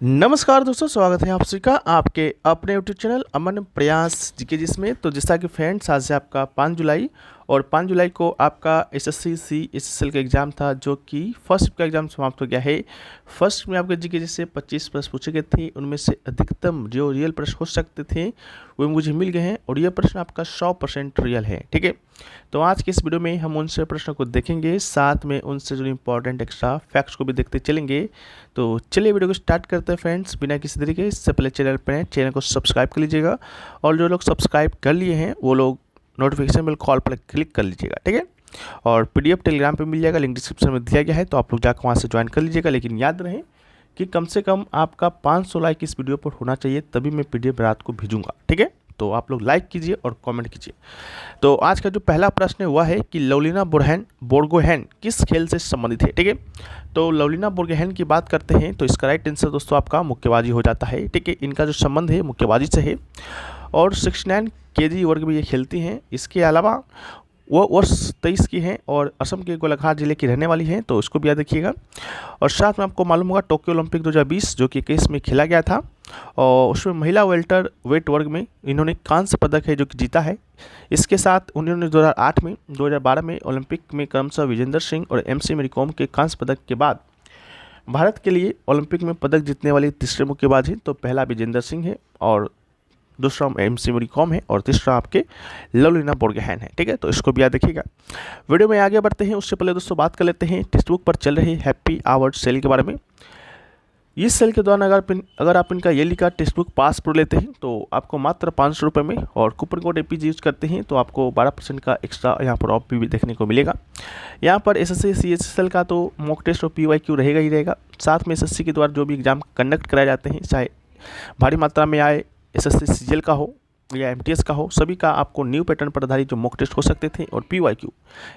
नमस्कार दोस्तों, स्वागत है आप सभी का आपके अपने यूट्यूब चैनल अमन प्रयास जीके जिसमें। तो जैसा कि फ्रेंड्स, आज से आपका 5 जुलाई और 5 जुलाई को आपका एसएससी CSSL का एग्ज़ाम था, जो कि फर्स्ट का एग्ज़ाम समाप्त हो गया है। फर्स्ट में आपके जीके जैसे 25 प्रश्न पूछे गए थे, उनमें से अधिकतम जो रियल प्रश्न हो सकते थे वो मुझे मिल गए हैं और ये प्रश्न आपका 100% रियल है। ठीक है, तो आज के इस वीडियो में हम उनसे प्रश्नों को देखेंगे, साथ में उनसे जो इंपॉर्टेंट एक्स्ट्रा फैक्ट्स को भी देखते चलेंगे। तो चलिए वीडियो को स्टार्ट करते हैं फ्रेंड्स, बिना किसी तरीके के। इससे पहले चैनल को सब्सक्राइब कर लीजिएगा और जो लोग सब्सक्राइब कर लिए हैं वो लोग नोटिफिकेशन बेल कॉल पर क्लिक कर लीजिएगा। ठीक है, और पीडीएफ टेलीग्राम पे मिल जाएगा, लिंक डिस्क्रिप्शन में दिया गया है, तो आप लोग जाकर वहाँ से ज्वाइन कर लीजिएगा। लेकिन याद रहे कि कम से कम आपका 500 लाइक इस वीडियो पर होना चाहिए, तभी मैं पीडीएफ रात को भेजूंगा। ठीक है, तो आप लोग लाइक कीजिए और कमेंट कीजिए। तो आज का जो पहला प्रश्न है वह है कि लवलीना बोर्गोहेन किस खेल से संबंधित है। ठीक है, तो लवलीना बोर्गोहेन की बात करते हैं तो इसका राइट आंसर दोस्तों आपका मुक्केबाजी हो जाता है। ठीक है, इनका जो संबंध है मुक्केबाजी से है और 69 केजी वर्ग में ये खेलती हैं। इसके अलावा वो वर्ष 23 की हैं और असम के गोलाघाट जिले की रहने वाली हैं, तो इसको भी याद रखिएगा। और साथ में आपको मालूम होगा टोक्यो ओलंपिक 2020 जो कि 21 में खेला गया था, और उसमें महिला वेल्टर वेट वर्ग में इन्होंने कांस्य पदक है जो कि जीता है। इसके साथ उन्होंने 2008 में 2012 में ओलंपिक में क्रमशः विजेंदर सिंह और MC मेरी कॉम के कांस्य पदक के बाद भारत के लिए ओलंपिक में पदक जीतने वाली तीसरे मुक्केबाज हैं। तो पहला विजेंदर सिंह है और दूसरा MC मेरी कॉम है और तीसरा आपके लवलीना बोर्गोहेन है। ठीक है, तो इसको भी याद रखिएगा। वीडियो में आगे बढ़ते हैं उससे पहले दोस्तों बात कर लेते हैं टेक्स्ट बुक पर चल रहे हैप्पी आवर्ड सेल के बारे में। इस सेल के दौरान अगर आप इनका येली का टेक्स्ट बुक पास प्रो लेते हैं तो आपको मात्र 500 रुपये में, और कूपन कोड APG यूज करते हैं तो आपको 12% का एक्स्ट्रा यहाँ पर ऑफ भी देखने को मिलेगा। यहाँ पर SSC CSSL का तो मॉक टेस्ट और PYQ रहेगा ही रहेगा। साथ में SSC के द्वारा जो भी एग्जाम कंडक्ट कराए जाते हैं, चाहे भारी मात्रा में आए SSC CGL का हो या MTS का हो, सभी का आपको न्यू पैटर्न पर आधारित जो मॉक टेस्ट हो सकते थे और PYQ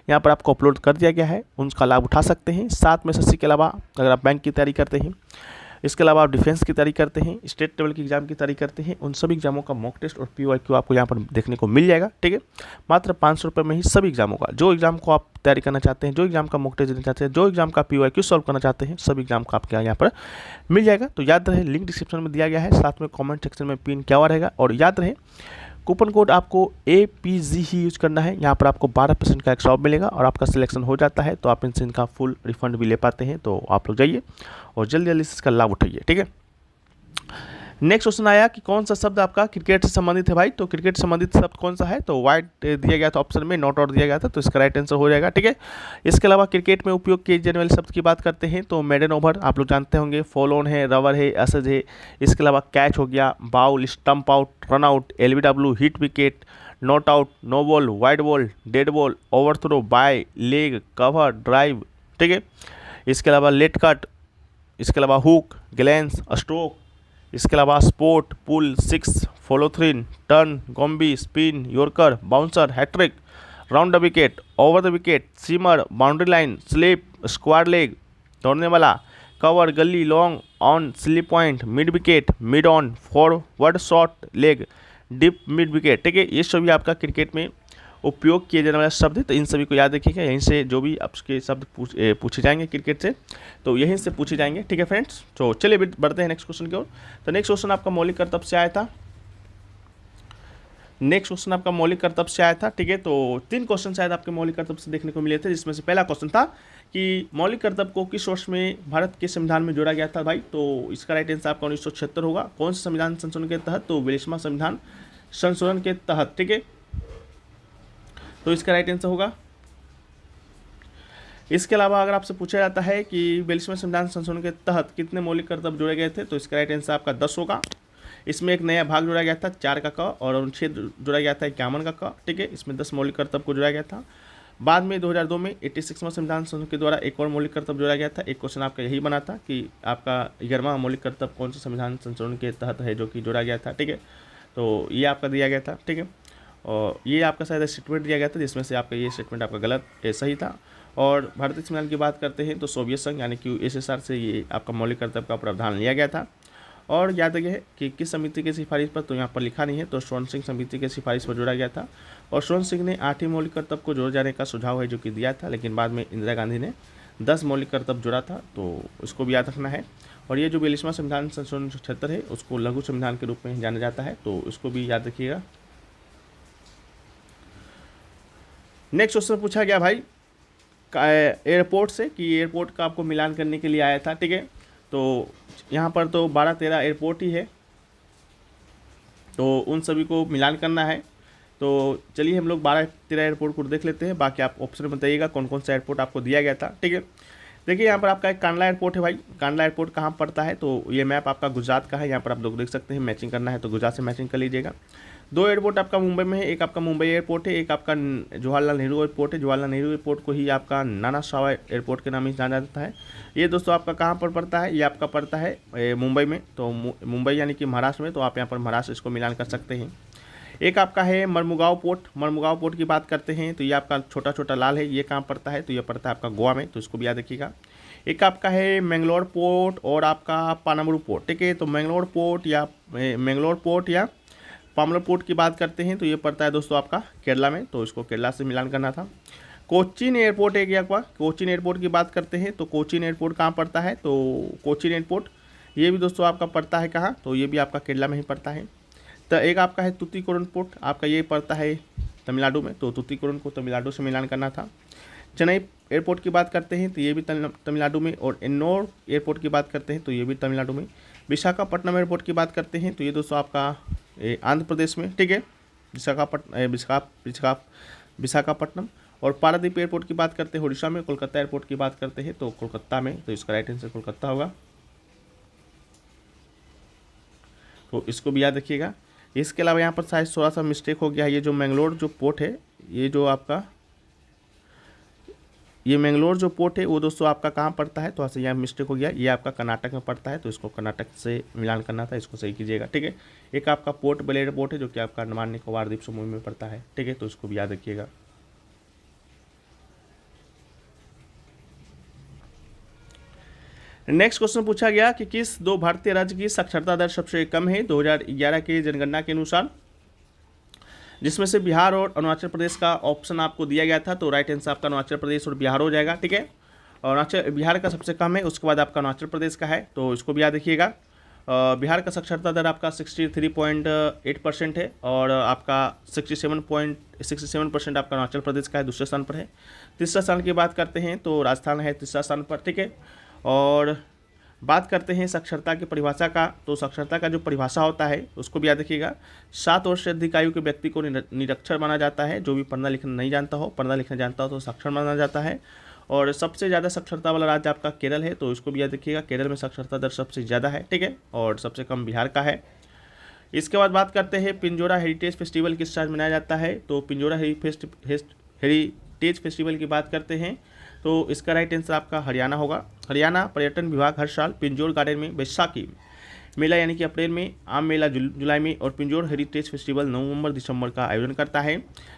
यहाँ पर आपको अपलोड कर दिया गया है, उनका लाभ उठा सकते हैं। साथ में SSC के अलावा अगर आप बैंक की तैयारी करते हैं, इसके अलावा आप डिफेंस की तैयारी करते हैं, स्टेट लेवल की एग्जाम की तैयारी करते हैं, उन सभी एग्जामों का मॉक टेस्ट और PYQ आपको यहाँ पर देखने को मिल जाएगा। ठीक है, मात्र 500 रुपये में ही सभी एग्जामों का, जो एग्जाम को आप तैयारी करना चाहते हैं, जो एग्जाम का मॉक टेस्ट देना चाहते हैं, जो एग्जाम का PYQ सॉल्व करना चाहते हैं, सभी एग्जाम का आपके यहाँ पर मिल जाएगा। तो याद रहे लिंक डिस्क्रिप्शन में दिया गया है, साथ में कॉमेंट सेक्शन में पिन किया हुआ रहेगा। और याद रहे कूपन कोड आपको APG ही यूज करना है, यहाँ पर आपको 12% का एक्स्ट्रा ऑफ मिलेगा और आपका सिलेक्शन हो जाता है तो आप इनसे इनका फुल रिफंड भी ले पाते हैं। तो आप लोग जाइए और जल्दी जल्दी इसका लाभ उठाइए। ठीक है, नेक्स्ट क्वेश्चन आया कि कौन सा शब्द आपका क्रिकेट से संबंधित है भाई। तो क्रिकेट से संबंधित शब्द कौन सा है, तो वाइट दिया गया था ऑप्शन में, नॉट आउट दिया गया था, तो इसका राइट आंसर हो जाएगा। ठीक है, इसके अलावा क्रिकेट में उपयोग किए जाने वाले शब्द की बात करते हैं तो मेडन ओवर आप लोग जानते होंगे, फॉल ऑन है, रवर है, असज है। इसके अलावा कैच हो गया, bowl, stump out, run out, LBW, hit wicket, not out, no ball, wide ball, dead ball, overthrow, bye, leg, cover, drive. ठीक है, इसके अलावा लेट कट, इसके अलावा हुक, ग्लैंस, स्ट्रोक, इसके अलावा sport, pull, six, follow through, turn, गॉम्बी, spin, yorker, bouncer, hat trick, round the wicket, over the wicket, seamer, boundary line, slip, square leg, दौड़ने वाला, cover, gully, long on, slip point, mid wicket, mid on, forward shot leg, deep mid wicket. ठीक है, ये सभी आपका cricket में उपयोग किए जाने वाले शब्द है, तो इन सभी को याद रखिएगा। यहीं से जो भी आपके शब्द पूछे जाएंगे क्रिकेट से, तो यहीं से पूछे जाएंगे। ठीक है फ्रेंड्स, तो चलिए बढ़ते हैं नेक्स्ट क्वेश्चन की ओर। तो नेक्स्ट क्वेश्चन आपका मौलिक कर्तव्य से आया था। ठीक है, तो 3 क्वेश्चन शायद आपके मौलिक कर्तव्य से देखने को मिले थे, जिसमें से पहला क्वेश्चन था कि मौलिक कर्तव्य को किस वर्ष में भारत के संविधान में जोड़ा गया था भाई। तो इसका राइट आंसर आपका 1976 होगा। कौन से संविधान संशोधन के तहत, तो 42वां संविधान संशोधन के तहत। ठीक है, तो इसका राइट आंसर होगा। इसके अलावा अगर आपसे पूछा जाता है कि 42वें संविधान संशोधन के तहत कितने मौलिक कर्तव्य जोड़े गए थे, तो इसका राइट आंसर आपका 10 होगा। इसमें एक नया भाग जोड़ा गया था 4 का क, और अनुच्छेद जोड़ा गया था 51 का क। ठीक है, इसमें 10 मौलिक कर्तव्य को जोड़ा गया था। बाद में 2002 में 86वां संविधान संशोधन के द्वारा एक और मौलिक कर्तव्य जोड़ा गया था। एक क्वेश्चन आपका यही बना था कि आपका 11वां मौलिक कर्तव्य कौन से संविधान संशोधन के तहत है जो कि जोड़ा गया था। ठीक है, तो ये आपका दिया गया था। ठीक है, और ये आपका शायद स्टेटमेंट दिया गया था, जिसमें से आपका ये स्टेटमेंट आपका गलत सही था। और भारतीय संविधान की बात करते हैं तो सोवियत संघ यानी कि USSR से ये आपका मौलिक कर्तव्य का प्रावधान लिया गया था। और याद रखिए है कि किस समिति की सिफारिश पर, तो यहाँ पर लिखा नहीं है, तो स्वर्ण सिंह समिति की सिफारिश पर जोड़ा गया था। और स्वर्ण सिंह ने 8 मौलिक कर्तव्य को जोड़े जाने का सुझाव है जो कि दिया था, लेकिन बाद में इंदिरा गांधी ने 10 मौलिक कर्तव्य जोड़ा था, तो इसको भी याद रखना है। और ये जो 42वां संविधान संशोधन 76 है उसको लघु संविधान के रूप में जाना जाता है, तो इसको भी याद रखिएगा। नेक्स्ट क्वेश्चन पूछा गया भाई एयरपोर्ट से कि एयरपोर्ट का आपको मिलान करने के लिए आया था, ठीक है। तो यहाँ पर तो 12-13 एयरपोर्ट ही है, तो उन सभी को मिलान करना है। तो चलिए हम लोग 12-13 एयरपोर्ट को देख लेते हैं, बाकी आप ऑप्शन बताइएगा कौन कौन सा एयरपोर्ट आपको दिया गया था, ठीक है। देखिए यहाँ पर आपका एक कांडला एयरपोर्ट है भाई। कांडला एयरपोर्ट कहाँ पड़ता है, तो ये मैप आपका गुजरात का है, यहाँ पर आप लोग देख सकते हैं। मैचिंग करना है तो गुजरात से मैचिंग कर लीजिएगा। 2 एयरपोर्ट आपका मुंबई में है, एक आपका मुंबई एयरपोर्ट है, एक आपका जवाहरलाल नेहरू एयरपोर्ट है। जवाहरलाल नेहरू एयरपोर्ट को ही आपका नाना सावा एयरपोर्ट के नाम ही जाना जाता है। ये दोस्तों आपका कहाँ पर पड़ता है, ये आपका पड़ता है मुंबई में, तो मुंबई यानी कि महाराष्ट्र में, तो आप यहाँ पर महाराष्ट्र इसको मिलान कर सकते हैं। एक आपका है मरमुगांव पोर्ट। मरमुगांव पोर्ट की बात करते हैं तो ये आपका छोटा छोटा लाल है, ये कहाँ पड़ता है, तो ये पड़ता है आपका गोवा में, तो इसको भी याद रखिएगा। एक आपका है मैंगलोर पोर्ट और आपका पानामरू पोर्ट, ठीक है। तो मैंगलोर पोर्ट या पामलर पोर्ट की बात करते हैं तो ये पड़ता है दोस्तों आपका केरला में, तो इसको केरला से मिलान करना था। कोचीन एयरपोर्ट है क्या, कोचीन एयरपोर्ट की बात करते हैं तो कोचीन एयरपोर्ट कहाँ पड़ता है, तो कोचीन एयरपोर्ट ये भी दोस्तों आपका पड़ता है कहाँ, तो ये भी आपका केरला में ही पड़ता है। तो एक आपका है तूतीकोरन पोर्ट, आपका ये पड़ता है तमिलनाडु में, तो तूतीकोरन को तमिलनाडु से मिलान करना था। चेन्नई एयरपोर्ट की बात करते हैं तो ये भी तमिलनाडु में, और एन्नोर एयरपोर्ट की बात करते हैं तो ये भी तमिलनाडु में। विशाखापट्टनम एयरपोर्ट की बात करते हैं तो ये दोस्तों आपका आंध्र प्रदेश में, ठीक है, विशाखापट्टनम। और पारादीप एयरपोर्ट की बात करते हैं उड़ीसा में। कोलकाता एयरपोर्ट की बात करते हैं तो कोलकाता में, तो इसका राइट आंसर कोलकाता होगा, तो इसको भी याद रखिएगा। इसके अलावा यहाँ पर शायद थोड़ा सा मिस्टेक हो गया है, ये जो मैंगलोर जो पोर्ट है, ये जो आपका ये मैंगलोर जो पोर्ट है वो दोस्तों आपका कहाँ पड़ता है, तो ऐसे यहाँ मिस्टेक हो गया, ये आपका कर्नाटक में पड़ता है, तो इसको कर्नाटक से मिलान करना था, इसको सही कीजिएगा, ठीक है। एक आपका पोर्ट ब्लेयर पोर्ट है जो कि आपका अंडमान निकोबार द्वीप समूह में पड़ता है, ठीक है, तो इसको भी याद रखिएगा। नेक्स्ट क्वेश्चन पूछा गया कि किस 2 भारतीय राज्य की साक्षरता दर सबसे कम है 2011 के जनगणना के अनुसार, जिसमें से बिहार और अरुणाचल प्रदेश का ऑप्शन आपको दिया गया था, तो राइट आंसर आपका अरुणाचल प्रदेश और बिहार हो जाएगा, ठीक है। और बिहार का सबसे कम है, उसके बाद आपका अरुणाचल प्रदेश का है, तो इसको भी याद रखिएगा। बिहार का साक्षरता दर आपका 63.8% है, और आपका 67% आपका अरुणाचल प्रदेश का है, दूसरे स्थान पर है। तीसरा स्थान की बात करते हैं तो राजस्थान है तीसरा स्थान पर, ठीक है। और बात करते हैं साक्षरता की परिभाषा का, तो साक्षरता का जो परिभाषा होता है उसको भी याद रखिएगा। 7 वर्ष से अधिक आयु के व्यक्ति को निरक्षर माना जाता है, जो भी पढ़ना लिखना नहीं जानता हो, पढ़ना लिखना जानता हो तो साक्षर माना जाता है। और सबसे ज़्यादा साक्षरता वाला राज्य आपका केरल है, तो इसको भी याद रखिएगा, केरल में साक्षरता दर सबसे ज़्यादा है, ठीक है, और सबसे कम बिहार का है। इसके बाद बात करते हैं पिंजोरा हेरिटेज फेस्टिवल किस राज्य में मनाया जाता है, तो पिंजोरा हेरिटेज फेस्टिवल की बात करते हैं तो इसका राइट आंसर आपका हरियाणा होगा। हरियाणा पर्यटन विभाग हर साल पिंजौर गार्डन में बैसाखी मेला यानी कि अप्रैल में, आम मेला जुलाई में और पिंजौर हेरिटेज फेस्टिवल नवंबर-दिसंबर का आयोजन करता है।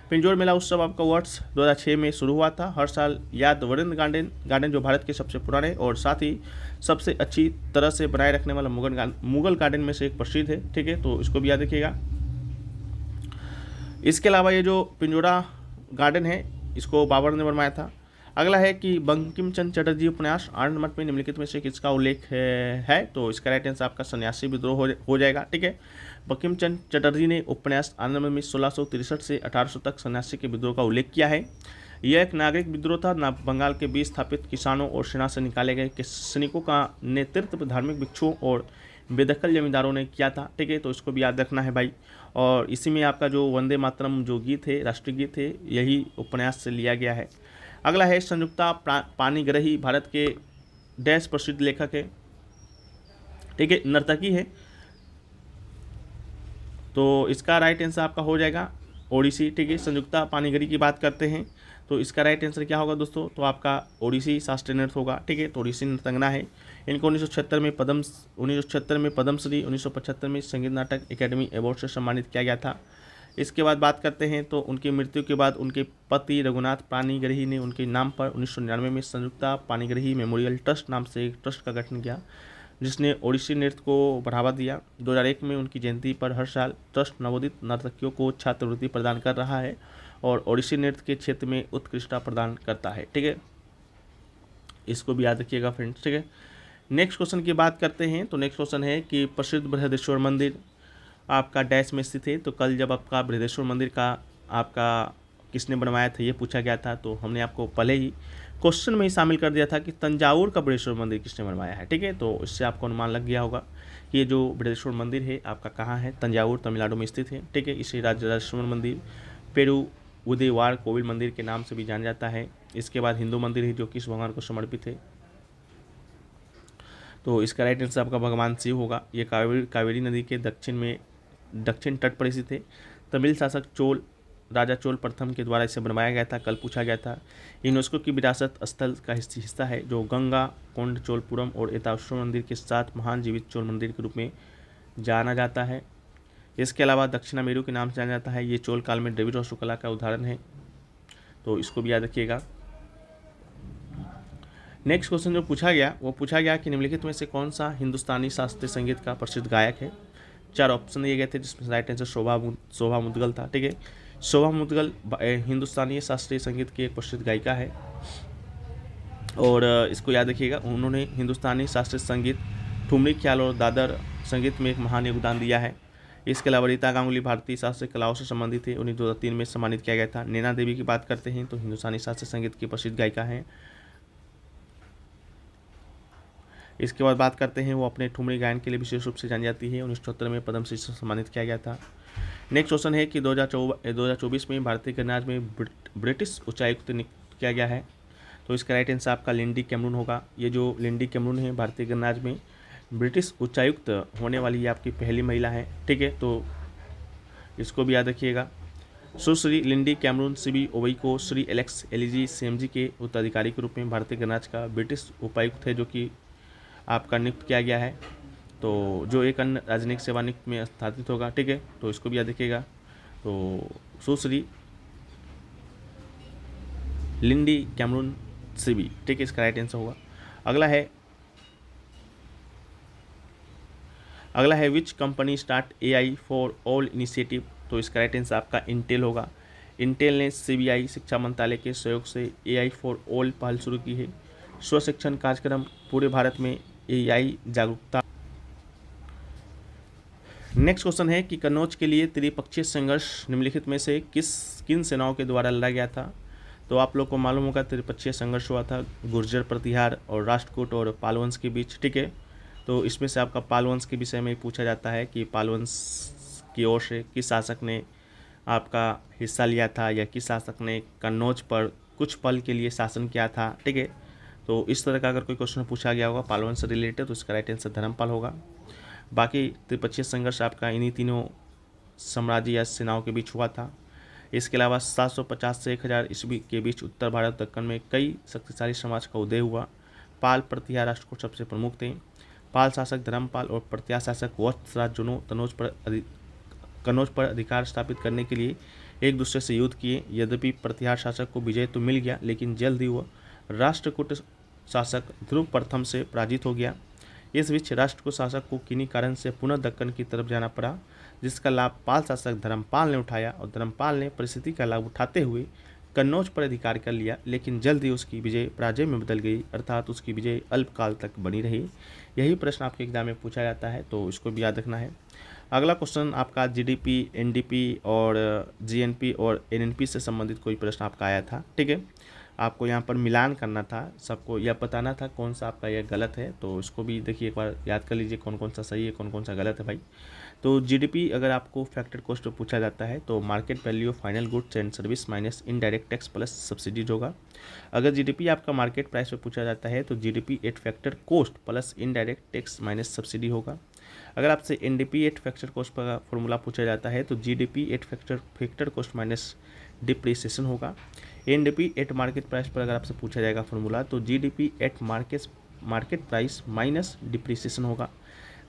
पिंजौर मेला उत्सव आपका वर्ष 2006 में शुरू हुआ था। हर साल याद वरिंद गार्डन जो भारत के सबसे पुराने और साथ ही सबसे अच्छी तरह से बनाए रखने वाला मुगल गार्डन में से एक प्रसिद्ध है, ठीक है, तो इसको भी याद रखिएगा। इसके अलावा ये जो पिंजौरा गार्डन है इसको बाबर ने बनवाया था। अगला है कि बंकिम चंद्र चटर्जी उपन्यास आनंदमठ में निम्नलिखित में से किसका उल्लेख है, तो इसका राइट आंसर आपका सन्यासी विद्रोह हो जाएगा, ठीक है। बंकिम चंद्र चटर्जी ने उपन्यास आनंदमठ में 1663 से 1800 तक सन्यासी के विद्रोह का उल्लेख किया है। यह एक नागरिक विद्रोह था, बंगाल के बीच स्थापित किसानों और सेना से निकाले गए सैनिकों का नेतृत्व धार्मिक भिक्षुओं और बेदखल जमींदारों ने किया था, ठीक है, तो इसको भी याद रखना है भाई। और इसी में आपका जो वंदे मातरम जो गीत है, राष्ट्रीय गीत है, यही उपन्यास से लिया गया है। अगला है संयुक्ता पाणिग्राही भारत के डैश प्रसिद्ध लेखक है, ठीक है, नर्तकी है, तो इसका राइट आंसर आपका हो जाएगा ओडिसी, ठीक है। संयुक्ता पाणिग्राही की बात करते हैं तो इसका राइट आंसर क्या होगा दोस्तों, तो आपका ओडिसी शास्त्रीय नृत्य होगा, ठीक है, तो ओडिसी नृतंगना है। इनको 1976 में पद्मश्री, 1975 में संगीत नाटक अकेडमी अवार्ड से सम्मानित किया गया था। इसके बाद बात करते हैं तो उनकी मृत्यु के बाद उनके पति रघुनाथ पाणिग्राही ने उनके नाम पर 1999 में संयुक्ता पाणिग्राही मेमोरियल ट्रस्ट नाम से एक ट्रस्ट का गठन किया, जिसने ओडिसी नृत्य को बढ़ावा दिया। 2001 में उनकी जयंती पर हर साल ट्रस्ट नवोदित नर्तकियों को छात्रवृत्ति प्रदान कर रहा है और ओडिसी नृत्य के क्षेत्र में उत्कृष्टता प्रदान करता है, ठीक है, इसको भी याद रखिएगा फ्रेंड्स, ठीक है। नेक्स्ट क्वेश्चन की बात करते हैं तो नेक्स्ट क्वेश्चन है कि प्रसिद्ध बृहदेश्वर मंदिर आपका डैश में स्थित है। तो कल जब आपका बृहदेश्वर मंदिर का आपका किसने बनवाया था ये पूछा गया था, तो हमने आपको पहले ही क्वेश्चन में ही शामिल कर दिया था कि तंजावुर का बृहदेश्वर मंदिर किसने बनवाया है। ठीक है, तो इससे आपको अनुमान लग गया होगा कि ये जो बृहदेश्वर मंदिर है आपका कहाँ है, तंजावुर तमिलनाडु में स्थित है। ठीक है, इसे राजराजेश्वर मंदिर, पेरू उदयवार कोविल मंदिर के नाम से भी जाना जाता है। इसके बाद हिंदू मंदिर है जो कि इस भगवान को समर्पित है। तो इसका राइट आंसर आपका भगवान शिव होगा। ये कावेरी नदी के दक्षिण तट पर स्थित है। तमिल शासक राजा चोल प्रथम के द्वारा इसे बनवाया गया था, कल पूछा गया था। यूनेस्को की विरासत स्थल का हिस्सा है जो गंगा कोंड चोलपुरम और एताश्वर मंदिर के साथ महान जीवित चोल मंदिर के रूप में जाना जाता है। इसके अलावा दक्षिणामेरु के नाम से जाना जाता है। ये चोल काल में द्रविड़ वास्तुकला का उदाहरण है, तो इसको भी याद रखिएगा। नेक्स्ट क्वेश्चन जो पूछा गया वो पूछा गया कि निम्नलिखित में से कौन सा हिंदुस्तानी शास्त्रीय संगीत का प्रसिद्ध गायक है। 4 ऑप्शन दिए गए थे जिसमें राइट आंसर शोभा मुद्गल था। ठीक है, शोभा मुद्गल हिंदुस्तानी शास्त्रीय संगीत की एक प्रसिद्ध गायिका है और इसको याद रखिएगा। उन्होंने हिंदुस्तानी शास्त्रीय संगीत, ठुमरी ख्याल और दादर संगीत में एक महान योगदान दिया है। इसके अलावा रीता गांगुली भारतीय शास्त्रीय कलाओं से संबंधित है, उन्हें 2003 में सम्मानित किया गया था। नैना देवी की बात करते हैं तो हिंदुस्तानी शास्त्रीय संगीत की प्रसिद्ध गायिका हैं। इसके बाद बात करते हैं वो अपने ठुमरी गायन के लिए विशेष रूप से जानी जाती है। 1974 में पद्मश्री से सम्मानित किया गया था। नेक्स्ट क्वेश्चन है कि 2024 में भारतीय गणराज्य में ब्रिटिश उच्चायुक्त नियुक्त किया गया है। तो इसका राइट आंसर आपका लिंडी कैमरून होगा। ये जो लिंडी कैमरून है भारतीय गणराज्य में ब्रिटिश उच्चायुक्त होने वाली ये आपकी पहली महिला है। ठीक है, तो इसको भी याद रखिएगा। सुश्री लिंडी कैमरून सीबी ओवई को श्री एलेक्स एलिजी सेमजी के उत्तराधिकारी के रूप में भारतीय गणराज्य का ब्रिटिश उपायुक्त है जो कि आपका नियुक्त किया गया है। तो जो एक अन्य राजनयिक सेवानियुक्त में स्थापित होगा। ठीक है, तो इसको भी याद रखिएगा। तो सुश्री लिंडी कैमरून सीबी, ठीक है, इसका राइट आंसर होगा। अगला है which company start AI for all initiative. तो इसका राइट आंसर आपका इंटेल होगा। इंटेल ने CBI शिक्षा मंत्रालय के सहयोग से AI फॉर ऑल पहल शुरू की है। स्व शिक्षण कार्यक्रम पूरे भारत में AI जागरूकता। नेक्स्ट क्वेश्चन है कि कन्नौज के लिए त्रिपक्षीय संघर्ष निम्नलिखित में से किन सेनाओं के द्वारा लड़ा गया था। तो आप लोग को मालूम होगा त्रिपक्षीय संघर्ष हुआ था गुर्जर प्रतिहार और राष्ट्रकूट और पाल वंश के बीच। ठीक है, तो इसमें से आपका पाल वंश के विषय में पूछा जाता है कि पाल वंश की ओर से किस शासक ने आपका हिस्सा लिया था या किस शासक ने कन्नौज पर कुछ पल के लिए शासन किया था। ठीक है, तो इस तरह का अगर कोई क्वेश्चन पूछा गया होगा पाल वंश से रिलेटेड तो इसका राइट आंसर धर्मपाल होगा। बाकी त्रिपक्षीय संघर्ष आपका इन्हीं तीनों साम्राज्य या सेनाओं के बीच हुआ था। इसके अलावा 750 से 1000 ईस्वी के बीच उत्तर भारत दक्कन में कई शक्तिशाली समाज का उदय हुआ। पाल प्रतिहार राष्ट्रकूट सबसे प्रमुख थे। पाल शासक धर्मपाल और प्रतिहार शासक वत्सराज दोनों कन्नौज पर अधिकार स्थापित करने के लिए एक दूसरे से युद्ध किए। यद्यपि प्रतिहार शासक को विजय तो मिल गया लेकिन जल्द ही वह राष्ट्रकूट शासक ध्रुव प्रथम से पराजित हो गया। इस बीच राष्ट्रकूट शासक को किन्हीं कारण से पुनः दक्कन की तरफ जाना पड़ा जिसका लाभ पाल शासक धर्मपाल ने उठाया और धर्मपाल ने परिस्थिति का लाभ उठाते हुए कन्नौज पर अधिकार कर लिया, लेकिन जल्द ही उसकी विजय पराजय में बदल गई, अर्थात उसकी विजय अल्पकाल तक बनी रही। यही प्रश्न आपके एग्जाम में पूछा जाता है, तो इसको भी याद रखना है। अगला क्वेश्चन आपका GDP, NDP और GNP और NNP से संबंधित कोई प्रश्न आपका आया था। ठीक है, आपको यहाँ पर मिलान करना था, सबको यह बताना था कौन सा आपका यह गलत है, तो इसको भी देखिए एक बार याद कर लीजिए कौन कौन सा सही है कौन कौन सा गलत है भाई। तो GDP अगर आपको फैक्टर कॉस्ट पर पूछा जाता है तो market value of final goods and service minus indirect tax plus subsidies होगा। अगर GDP आपका मार्केट प्राइस पे पूछा जाता है तो GDP eight factor cost plus indirect tax minus subsidy होगा। अगर आपसे NDP एट फैक्टर कॉस्ट का फॉर्मूला पूछा जाता है तो GDP eight factor cost minus depreciation होगा। NDP एट मार्केट प्राइस पर अगर आपसे पूछा जाएगा फॉर्मूला तो GDP eight market price minus depreciation होगा।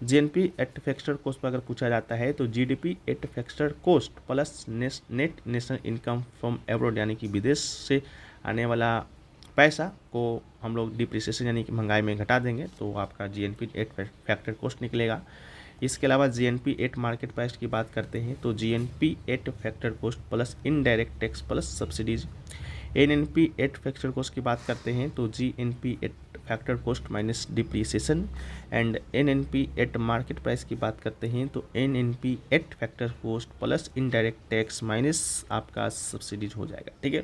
GNP eight factor cost per अगर पूछा जाता है तो GDP eight factor cost plus net national income from abroad यानी कि विदेश से आने वाला पैसा को हम लोग डिप्रिसिएशन यानी कि महंगाई में घटा देंगे तो आपका GNP एट फैक्टर कॉस्ट निकलेगा। इसके अलावा GNP एट मार्केट प्राइस की बात करते हैं तो GNP eight factor cost plus indirect tax plus subsidies. NNP eight factor cost की बात करते हैं तो GNP eight factor cost minus depreciation and NNP eight market price की बात करते हैं तो NNP eight factor cost plus indirect tax minus आपका सब्सिडीज हो जाएगा। ठीक है,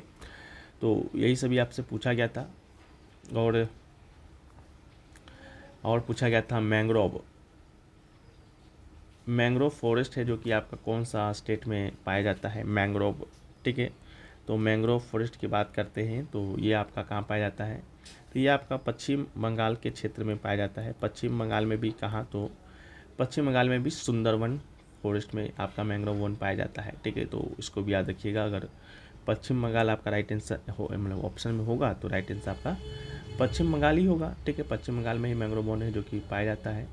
तो यही सभी आपसे पूछा गया था। और पूछा गया था मैंग्रोव फॉरेस्ट है जो कि आपका कौन सा स्टेट में पाया जाता है, मैंग्रोव। ठीक है, तो मैंग्रोव फॉरेस्ट की बात करते हैं तो ये आपका कहाँ पाया जाता है, तो ये आपका पश्चिम बंगाल के क्षेत्र में पाया जाता है। पश्चिम बंगाल में भी कहाँ, तो पश्चिम बंगाल में भी सुंदरवन फॉरेस्ट में आपका मैंग्रोव वन पाया जाता है। ठीक है, तो इसको भी याद रखिएगा। अगर पश्चिम बंगाल आपका राइट आंसर हो, मतलब ऑप्शन में होगा, तो राइट आंसर आपका पश्चिम बंगाल ही होगा। ठीक है, पश्चिम बंगाल में ही मैंग्रोव वन है जो कि पाया जाता है।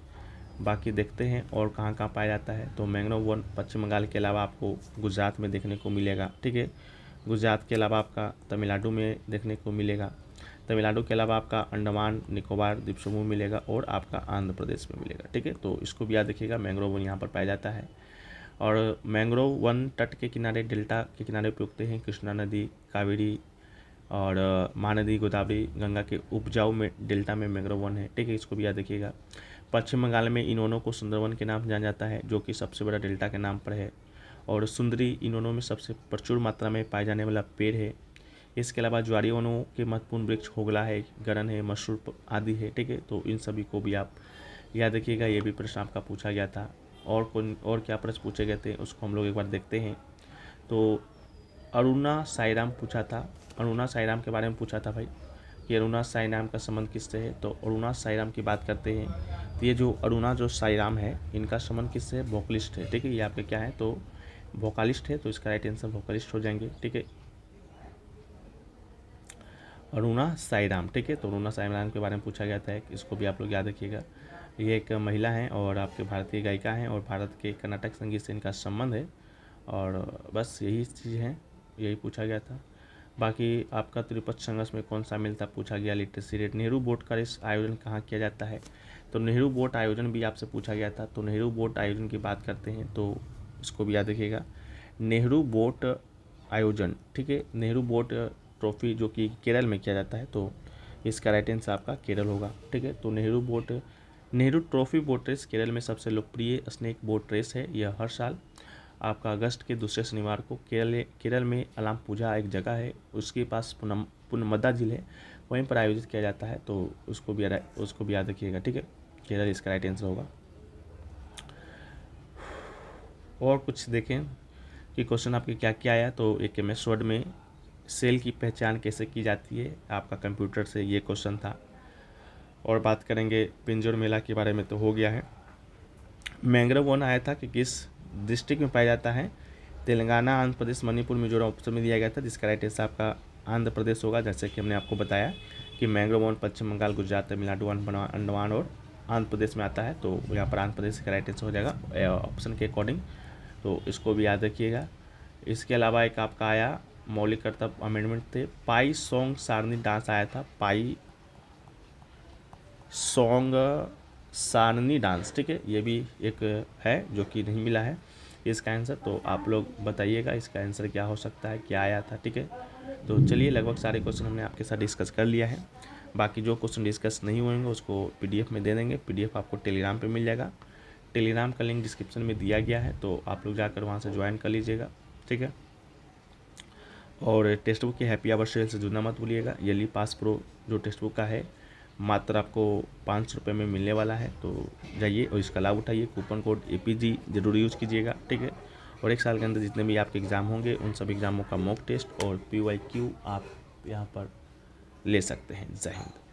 बाकी देखते हैं और कहाँ कहाँ पाया जाता है। तो मैंग्रोव वन पश्चिम बंगाल के अलावा आपको गुजरात में देखने को मिलेगा। ठीक है, गुजरात के अलावा आपका तमिलनाडु में देखने को मिलेगा। तमिलनाडु के अलावा आपका अंडमान निकोबार द्वीप समूह मिलेगा और आपका आंध्र प्रदेश में मिलेगा। ठीक है, तो इसको भी याद रखिएगा, मैंग्रोव वन यहाँ पर पाया जाता है। और मैंग्रोव वन तट के किनारे, डेल्टा के किनारे पे उगते हैं। कृष्णा नदी, कावेरी और महानदी, गोदावरी, गंगा के उपजाऊ में डेल्टा में मैंग्रोव वन है। ठीक है, इसको भी याद रखिएगा। पश्चिम बंगाल में इनोनो को सुंदरवन के नाम से जाना जाता है जो कि सबसे बड़ा डेल्टा के नाम पर है। और सुंदरी इनोनो में सबसे प्रचुर मात्रा में पाए जाने वाला पेड़ है। इसके अलावा ज्वारी वनों के महत्वपूर्ण वृक्ष होगला है, गरन है, मशरूर आदि है। ठीक है, तो इन सभी को भी आप याद रखिएगा। ये भी प्रश्न आपका पूछा गया था। और क्या प्रश्न पूछे गए थे उसको हम लोग एक बार देखते हैं। तो अरुणा साईराम पूछा था, अरुणा साईराम के बारे में पूछा था भाई कि अरुणा साईराम का संबंध किससे है। तो अरुणा साईराम की बात करते हैं तो ये जो अरुणा जो साईराम है इनका संबंध किससे है, वोकलिस्ट है। ठीक है, ये आपके क्या है, तो वोकालिस्ट है, तो इसका राइट आंसर वोकालिस्ट हो जाएंगे। ठीक है, अरुणा साईराम। ठीक है, तो अरुणा साईराम के बारे में पूछा गया था, इसको भी आप लोग याद रखिएगा। ये एक महिला हैं और आपके भारतीय गायिका हैं और भारत के कर्नाटक संगीत से इनका संबंध है। और बस यही चीज़ है, यही पूछा गया था। बाकी आपका तिरुपति संघर्ष में कौन शामिल था पूछा गया, लिटरेसी रेट। नेहरू बोट का इस आयोजन कहाँ किया जाता है, तो नेहरू बोट आयोजन भी आपसे पूछा गया था। तो नेहरू बोट आयोजन की बात करते हैं तो इसको भी याद रखिएगा, नेहरू बोट आयोजन। ठीक है, नेहरू बोट ट्रॉफी जो कि केरल में किया जाता है, तो इसका राइट आंसर आपका केरल होगा। ठीक है, तो Nehru trophy boat race Kerala में सबसे लोकप्रिय स्नेक बोट रेस है। यह हर साल आपका अगस्त के दूसरे शनिवार को केरल में अलाम्पुझा एक जगह है, उसके पास पुनमदा झील है, वहीं पर आयोजित किया जाता है। तो उसको भी याद रखिएगा। ठीक है, केरल इसका राइट आंसर होगा। और कुछ देखें कि क्वेश्चन आपके क्या क्या आया। तो एक एमएस वर्ड में सेल की पहचान कैसे की जाती है, आपका कंप्यूटर से ये क्वेश्चन था। और बात करेंगे पिंजौर मेला के बारे में, तो हो गया है। मैंग्रोव वन आया था कि किस डिस्ट्रिक्ट में पाया जाता है, तेलंगाना, आंध्र प्रदेश, मणिपुर, मिजोरम ऑप्शन में दिया गया था, जिसका राइट आंसर आपका आंध्र प्रदेश होगा। जैसे कि हमने आपको बताया कि मैंग्रोव वन पश्चिम बंगाल, गुजरात, तमिलनाडु, अंडमान और आंध्र प्रदेश में आता है, तो यहाँ पर आंध्र प्रदेश का राइट आंसर हो जाएगा ऑप्शन के अकॉर्डिंग। तो इसको भी याद रखिएगा। इसके अलावा एक आपका आया मौलिक कर्तव्य अमेंडमेंट थे, पाई सॉन्ग सारनी डांस आया था, पाई सॉन्ग सारनी डांस। ठीक है, ये भी एक है जो कि नहीं मिला है इसका आंसर, तो आप लोग बताइएगा इसका आंसर क्या हो सकता है, क्या आया था। ठीक है, तो चलिए लगभग सारे क्वेश्चन हमने आपके साथ डिस्कस कर लिया है। बाकी जो क्वेश्चन डिस्कस नहीं होंगे उसको पीडीएफ में दे देंगे। पीडीएफ आपको टेलीग्राम पे मिल जाएगा, टेलीग्राम का लिंक डिस्क्रिप्शन में दिया गया है, तो आप लोग जाकर वहाँ से ज्वाइन कर लीजिएगा। ठीक है, और टेक्स्ट बुक के हैप्पी आवर सेल से जुड़ना मत भूलिएगा। येली पास प्रो जो टेक्स्ट बुक का है मात्र आपको 500 रुपये में मिलने वाला है, तो जाइए और इसका लाभ उठाइए। कूपन कोड APG जरूर यूज़ कीजिएगा। ठीक है, और एक साल के अंदर जितने भी आपके एग्ज़ाम होंगे उन सब एग्ज़ामों का मॉक टेस्ट और PYQ आप यहाँ पर ले सकते हैं। जय हिंद।